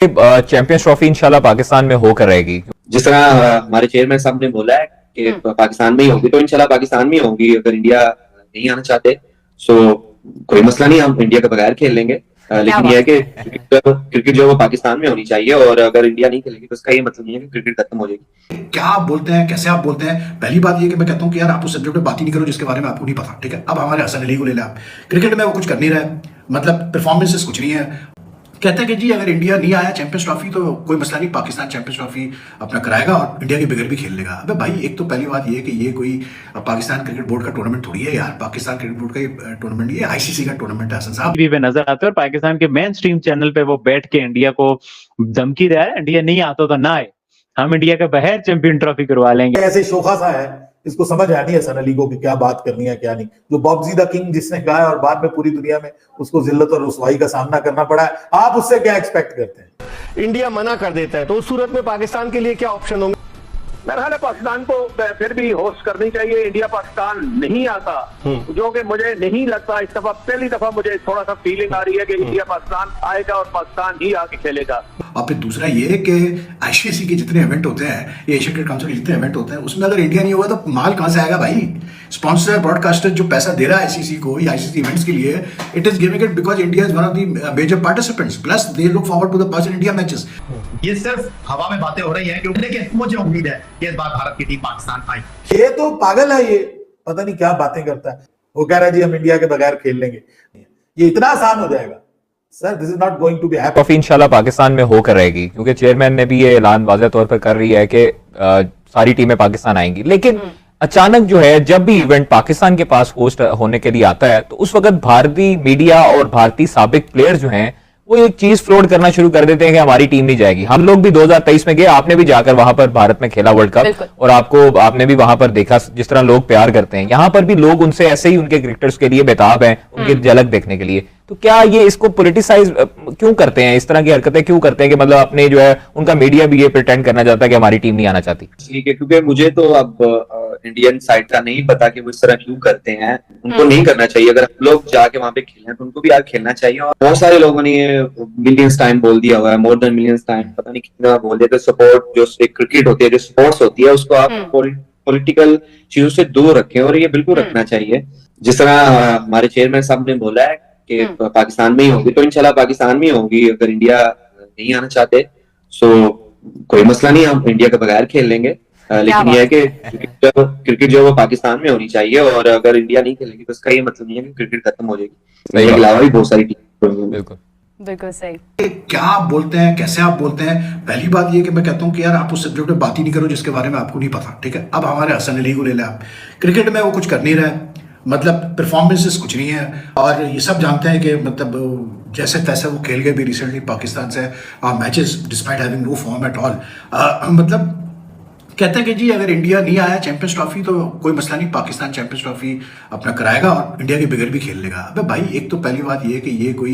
Champions trophy इंशाल्लाह पाकिस्तान में होकर रहेगी। जिस तरह हमारे चेयरमैन साहब ने बोला है कि पाकिस्तान में ही होगी, तो इंशाल्लाह पाकिस्तान में ही होगी। अगर इंडिया नहीं आना चाहते सो कोई मसला नहीं, हम इंडिया के बगैर खेल लेंगे। लेकिन यह है कि क्रिकेट जो है वो पाकिस्तान में होनी चाहिए, और अगर इंडिया नहीं खेलेगी तो इसका ये मतलब नहीं है कि क्रिकेट खत्म हो जाएगी। क्या आप बोलते हैं, कैसे आप बोलते हैं? पहली बात ये कि मैं कहता हूं कि यार आप उस सब्जेक्ट पे बात ही नहीं करो जिसके बारे में आपको नहीं पता, ठीक है? अब हमारे हसन अली को ले लें आप, क्रिकेट में वो कुछ कर नहीं रहा है, मतलब परफॉर्मेंसेस कुछ नहीं है। कहते हैं कि जी अगर इंडिया नहीं आया चैंपियंस ट्रॉफी तो कोई मसला नहीं, पाकिस्तान चैंपियंस ट्रॉफी अपना कराएगा और इंडिया के बगैर भी खेल लेगा। अबे भाई, एक तो पहली बात ये है कि ये कोई पाकिस्तान क्रिकेट बोर्ड का टूर्नामेंट थोड़ी है यार, पाकिस्तान क्रिकेट बोर्ड का टूर्नामेंट, ये आईसीसी का टूर्नामेंट है। हसन साहब टीवी पे नजर आते हैं और पाकिस्तान के मेन स्ट्रीम चैनल पे वो बैठ के इंडिया को धमकी रहा है, इंडिया नहीं आता तो ना आए, हम इंडिया के बगैर चैंपियन ट्रॉफी करवा लेंगे। ऐसे शोखा सा है, इसको समझ आ नहीं है हसन अली को कि क्या बात करनी है क्या नहीं। जो बॉक्सी द किंग जिसने कहा है और बाद में पूरी दुनिया में उसको जिल्लत और रुसवाई का सामना करना पड़ा है, आप उससे क्या एक्सपेक्ट करते हैं? इंडिया मना कर देता है तो उस सूरत में पाकिस्तान के लिए क्या ऑप्शन होंगे? मेरा ख्याल है पाकिस्तान को फिर भी होस्ट करनी चाहिए। इंडिया पाकिस्तान नहीं आता, जो कि मुझे नहीं लगता। इस दफा पहली दफा मुझे थोड़ा सा फीलिंग आ रही है कि इंडिया पाकिस्तान आएगा और पाकिस्तान ही आके खेलेगा। और फिर दूसरा ये कि आईसीसी के जितने इवेंट होते हैं, ये एशिया क्रिकेट काउंसिल के जितने इवेंट होते हैं, उसमें अगर इंडिया नहीं होगा तो माल कहां से आएगा भाई? स्पॉन्सर ब्रॉडकास्टर जो पैसा दे रहा है आईसीसी को, ये आईसीसी इवेंट्स के लिए, it is giving it because India is one of the major participants, plus they look forward to the Pakistan India matches. ये सिर्फ हवा में बातें हो रही हैं, क्योंकि लेकिन मुझे उम्मीद है कि इस बार भारत की टीम पाकिस्तान आई। ये तो पागल है, ये पता नहीं क्या बातें करता है। वो कह रहा है जी हम इंडिया के बगैर खेल लेंगे, ये इतना आसान हो जाएगा? Sir, this is not going to be happen. Trophy इंशाल्लाह पाकिस्तान में होकर रहेगी, क्योंकि चेयरमैन ने भी ये ऐलान वाज़ेह तौर पर कर रही है कि सारी टीमें पाकिस्तान आएंगी। लेकिन अचानक जो है, जब भी इवेंट पाकिस्तान के पास होस्ट होने के लिए आता है, तो उस वक्त भारतीय मीडिया और भारतीय साबिक प्लेयर जो हैं वो एक चीज फ्लोट करना शुरू कर देते हैं कि हमारी टीम नहीं जाएगी। हम लोग भी 2023 में गए, आपने भी जाकर वहां पर भारत में खेला वर्ल्ड कप, और आपने भी वहां पर देखा जिस तरह लोग प्यार करते हैं। यहाँ पर भी लोग उनसे ऐसे ही उनके क्रिकेटर्स के लिए बेताब हैं, उनकी झलक देखने के लिए। तो क्या ये इसको पॉलिटिसाइज क्यों करते हैं, इस तरह की हरकतें क्यों करते हैं कि मतलब अपने जो है उनका मीडिया भी ये प्रिटेंड करना चाहता है कि हमारी टीम नहीं आना चाहती? ठीक है, क्योंकि मुझे तो अब इंडियन साइड का नहीं पता कि वो इस तरह क्यों करते हैं। उनको नहीं करना चाहिए। अगर हम लोग जाके वहां पे खेलें तो उनको भी यार खेलना चाहिए। और बहुत सारे लोगों ने मिलियंस टाइम बोल दिया हुआ है, मोर देन मिलियंस टाइम, पता नहीं कितना बोल दिया। तो सपोर्ट जो एक क्रिकेट होती है, जो स्पोर्ट्स होती है, उसको आप पॉलिटिकल चीजों से दूर रखें, और ये बिल्कुल रखना चाहिए। जिस तरह हमारे चेयरमैन साहब ने बोला है कि पाकिस्तान में ही होगी, तो इंशाल्लाह पाकिस्तान में ही होगी। अगर इंडिया नहीं आना चाहते सो कोई मसला नहीं, हम इंडिया के बगैर खेल लेंगे। लेकिन यह है कि क्रिकेट जो है वो पाकिस्तान में होनी चाहिए, और अगर इंडिया नहीं खेलेगी तो इसका ये मतलब नहीं है कि क्रिकेट खत्म हो जाएगी। इसके अलावा भी बहुत सारी टीम। बिल्कुल सही। क्या आप बोलते हैं, कैसे आप बोलते हैं? पहली बात ये कि मैं कहता हूं कि यार आप उस सब्जेक्ट पे बात ही नहीं करो जिसके बारे में आपको नहीं पता, ठीक है? अब हमारे हसन अली को ले लें आप, क्रिकेट में वो कुछ कर नहीं रहा है, मतलब परफॉर्मेंसेस कुछ नहीं है, और ये सब जानते हैं कि मतलब जैसे तैसे वो खेल गए भी रिसेंटली पाकिस्तान से matches despite having no form at all. मतलब कहते हैं कि जी अगर इंडिया नहीं आया चैंपियंस ट्रॉफी तो कोई मसला नहीं, पाकिस्तान चैंपियंस ट्रॉफी अपना कराएगा और इंडिया के बगैर भी खेल लेगा। अबे भाई, एक तो पहली बात ये है कि ये कोई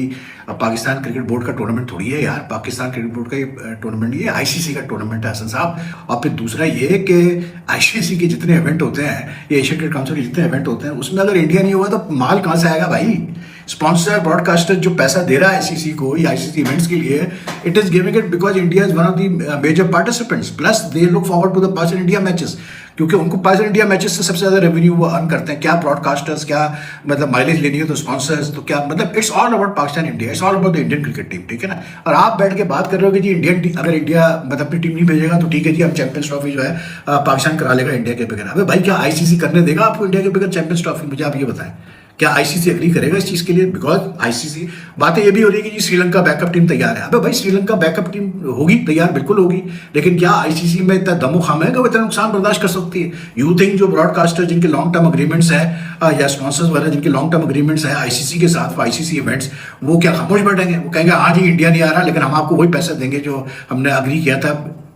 पाकिस्तान क्रिकेट बोर्ड का टूर्नामेंट थोड़ी है यार, पाकिस्तान क्रिकेट बोर्ड का टूर्नामेंट, ये आईसीसी का टूर्नामेंट है हसन साहब। और फिर दूसरा ये है कि आईसीसी के जितने इवेंट होते हैं, ये एशिया क्रिकेट काउंसिल के जितने इवेंट होते हैं, उसमें अगर इंडिया नहीं होगा तो माल कहां से आएगा भाई? स्पॉन्सर ब्रॉडकास्टर जो पैसा दे रहा है आईसीसी को, ये आईसीसी इवेंट्स के लिए, it is giving it because India is one of the major participants, plus they look forward to the Pakistan India matches, क्योंकि उनको पाकिस्तान इंडिया मैचेस से सबसे ज्यादा रेवेन्यू वो अर्न करते हैं। क्या ब्रॉडकास्टर्स, क्या मतलब माइलेज लेनी हो तो स्पॉन्सर्स, तो क्या मतलब it's all about Pakistan India, it's all about the Indian cricket team, ठीक है ना? और आप बैठ के बात कर रहे हो कि जी इंडियन अगर इंडिया मतलब अपनी टीम नहीं भेजेगा तो ठीक है जी, हम चैंपियंस ट्रॉफी जो है पाकिस्तान करा लेगा इंडिया के बगैर। अबे भाई, क्या आईसीसी करने देगा आपको इंडिया के बगैर चैंपियंस ट्रॉफी? मुझे आप ये बताएं, क्या आईसीसी एग्री करेगा इस चीज के लिए? बिकॉज आईसीसी बातें ये भी हो रही है कि जी श्रीलंका बैकअप टीम तैयार है। अबे भाई, श्रीलंका बैकअप टीम होगी तैयार, बिल्कुल होगी, लेकिन क्या आईसीसी में इतना दमो खाम है कि वो इतना नुकसान बर्दाश्त कर सकती है? यू थिंक जो ब्रॉडकास्टर जिनके लॉन्ग टर्म अग्रीमेंट्स है या स्पॉन्सर्स वगैरह जिनके लॉन्ग टर्म अग्रीमेंट्स है आईसीसी के साथ, आईसीसी इवेंट्स, वो क्या खामोश बैठेंगे? वो कहेंगे हाँ जी इंडिया नहीं आ रहा, लेकिन हम आपको वही पैसे देंगे जो हमने अग्री किया था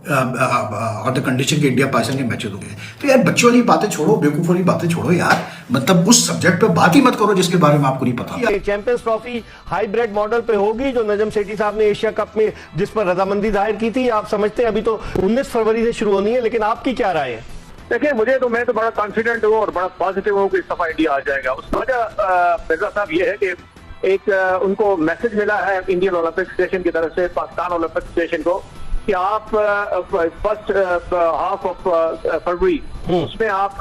और द कंडीशन के इंडिया पाकिस्तान के मैचेस हो गए। तो यार बच्चों वाली बातें छोड़ो, बेवकूफ वाली बातें छोड़ो यार, मतलब उस सब्जेक्ट पे बात ही मत करो जिसके बारे में आपको नहीं पता। चैंपियंस ट्रॉफी हाइब्रिड मॉडल पे होगी जो नजम सेठी साहब ने एशिया कप में जिस पर रजामंदी जाहिर की थी, आप समझते हैं अभी तो 19 फरवरी से शुरू होनी है, लेकिन आपकी क्या राय है? देखिए, मैं तो बड़ा कॉन्फिडेंट हूँ और बड़ा पॉजिटिव हूँ कि इस दफा इंडिया आ जाएगा। उसकी वजह मिर्जा साहब ये है कि एक उनको मैसेज मिला है इंडियन ओलंपिक स्टेशन की तरफ से पाकिस्तान ओलंपिक स्टेशन को कि आप फर्स्ट हाफ ऑफ फरवरी उसमें आप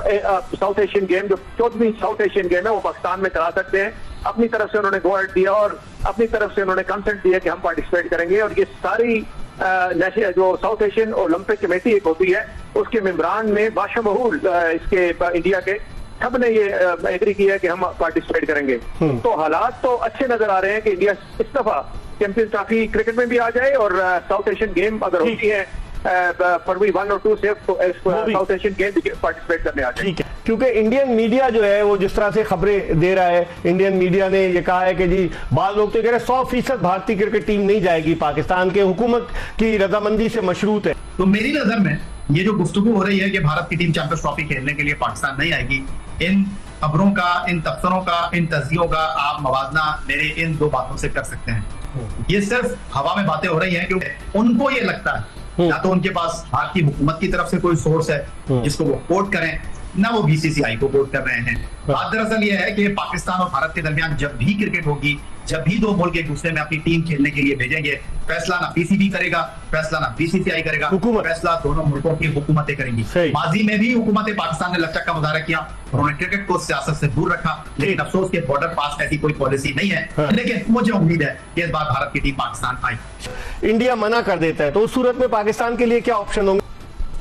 साउथ एशियन गेम, जो 14वीं साउथ एशियन गेम है, वो पाकिस्तान में करा सकते हैं। अपनी तरफ से उन्होंने गो अहेड दिया और अपनी तरफ से उन्होंने कंसेंट दिया कि हम पार्टिसिपेट करेंगे। और ये सारी जो साउथ एशियन ओलंपिक कमेटी एक होती है, उसके मेंबरान में बाशमूल इसके इंडिया के सब ने ये एग्री किया है कि हम पार्टिसिपेट करेंगे। तो हालात तो अच्छे नजर आ रहे हैं कि इंडिया इस दफा चैंपियंस ट्रॉफी क्रिकेट में भी आ जाए और साउथ एशियन गेम अगर होती है फरवरी 1 और 2 से साउथ एशियन गेम पार्टिसिपेट करने आ जाए। ठीक है, क्योंकि इंडियन मीडिया जो है वो जिस तरह से खबरें दे रहा है, इंडियन मीडिया ने ये कहा है कि जी बाद लोग तो कह रहे 100% भारतीय क्रिकेट टीम नहीं जाएगी, पाकिस्तान के हुकूमत की रजामंदी से मशरूत है। तो मेरी नजर में ये जो गुफ्तगू हो रही है कि भारत की टीम चैंपियंस ट्रॉफी खेलने के लिए पाकिस्तान नहीं आएगी, इन खबरों का, इन तबसरों का, इन तस्दियों का आप मवाजना मेरे इन दो बातों से कर सकते हैं। ये सिर्फ हवा में बातें हो रही हैं क्योंकि उनको ये लगता है या तो उनके पास भारतीय हुकूमत की तरफ से कोई सोर्स है जिसको वो कोट करें, ना वो बीसीसीआई को कोट कर रहे हैं। बात दरअसल ये है कि पाकिस्तान और भारत के दरमियान जब भी क्रिकेट होगी, जब भी दो मुल्क एक दूसरे में अपनी टीम खेलने के लिए भेजेंगे, फैसला ना पीसीबी करेगा, फैसला ना बीसीसीआई करेगा, फैसला दोनों मुल्कों की हुकूमतें करेंगी। माजी में भी हुकूमत पाकिस्तान ने लचक का मुजाहरा किया, उन्होंने क्रिकेट को सियासत से दूर रखा, लेकिन अफसोस के बॉर्डर पास ऐसी कोई पॉलिसी नहीं है। लेकिन मुझे उम्मीद है कि इस बार भारत की टीम पाकिस्तान आई। इंडिया मना कर देता है तो उस सूरत में पाकिस्तान के लिए क्या ऑप्शन होंगे?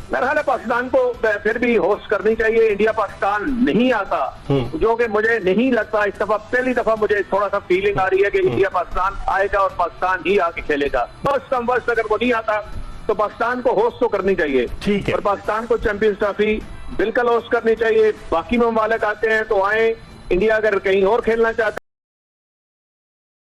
मेरा ख्याल है पाकिस्तान को फिर भी होस्ट करनी चाहिए। इंडिया पाकिस्तान नहीं आता, जो कि मुझे नहीं लगता। इस दफा पहली दफा मुझे थोड़ा सा फीलिंग आ रही है कि इंडिया पाकिस्तान आएगा और पाकिस्तान ही आके खेलेगा। फर्स्ट कम फर्स्ट अगर वो नहीं आता तो पाकिस्तान को होस्ट तो करनी चाहिए। ठीक है, और पाकिस्तान को चैंपियंस ट्रॉफी बिल्कुल होस्ट करनी चाहिए। बाकी ममालिक आते हैं तो आए, इंडिया अगर कहीं और खेलना चाहता